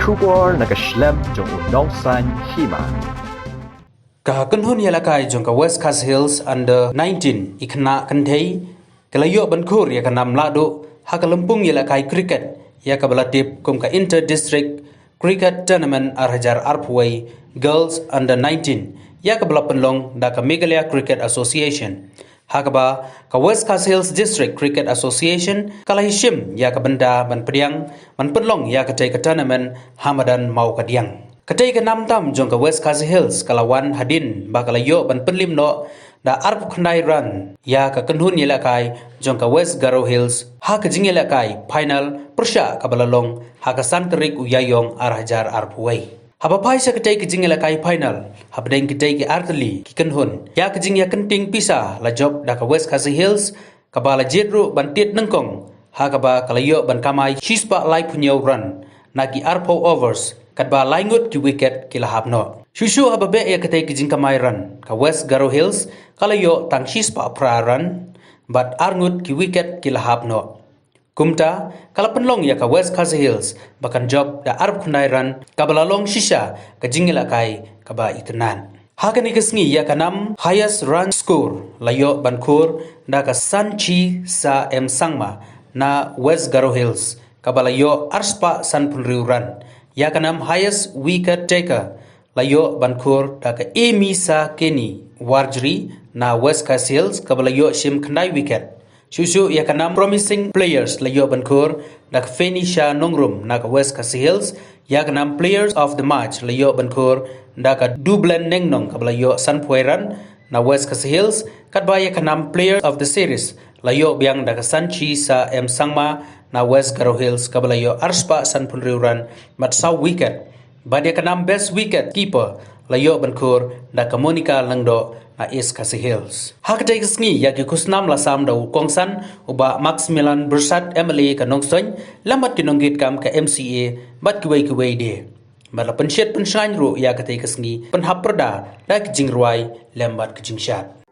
Khur na ka shlem jong unong san Hima. Kahakun yalakai jong ka West Coast Hills under 19 ikna kandhei kalayo ban Khur ya kanam Lahduh haka Lympung yalakai cricket ya ka balatip kum ka inter district cricket tournament arhajar arpway girls under 19 ya ka balapenlong da ka Meghalaya Cricket Association haka ba ka West Coast Hills District Cricket Association kalahishim ya ka benda ban pediang ban penlong ya ka tai ka tournament hamadan mau ka diang Katai ke nam tam jong ke West Coast Hills kalawan hadin bakalayo ban penlim no da arp khnai run ya ka kenhun yelakai jong ke West Garo Hills ha ka jing yelakai final persya ka balalong ha ka san terik uyayong arhajar arpway haba pai sa katai ke jing yelakai final ha bedeng katai ke artli ki kenhun ya ka jing ya kenting pisa la job da ka West Coast Hills ka bala jedru ban tit nengkong ha ka ba kalayo ban kamai shispa lai punyo run nagi arpo overs kadba laingut ki wicket ki lahabno shushu hababe ya katai ki jingka run ka West Garo Hills kalayo tang shispa pra run but arngut ki wicket ki lahabno kumta kala penlong ya ka West Coast Hills bakan job da arb khunai run kabalalong shisha ka jingila kai kaba itenan hakani kesngi ya kanam highest run score layo ban Khur da ka sanchi sa em sangma na West Garo Hills kabalayo arspa san punriu run ya kanam highest wicket taker layo ban Khur da ka emisa keni warjri na West Coast Hills kabalayo shim khnai wicket shushu ya kanam promising players layo ban Khur da ka fenisha nongrum na ka West Coast Hills ya kanam players of the match layo ban Khur da ka dublen nengnong kabalayo sanpueran na West Coast Hills kadba ya kanam players of the series layo biang da ka sanchi sa em sangma na West Garo Hills kabalayo arspa san punriuran mat saw wicket badia kanam best wicket keeper layo ban Khur da ka Monica langdo na East Coast Hills hakatay kasngi yaki kusnam lasam da kongsan uba Maximilian Bursat MLA ka nongsoy lamat kinonggit kam ka MCA bat kiway de bala pensyet pensyan ro yakatay kasngi penhaperda da kijingruai lembat kijingshat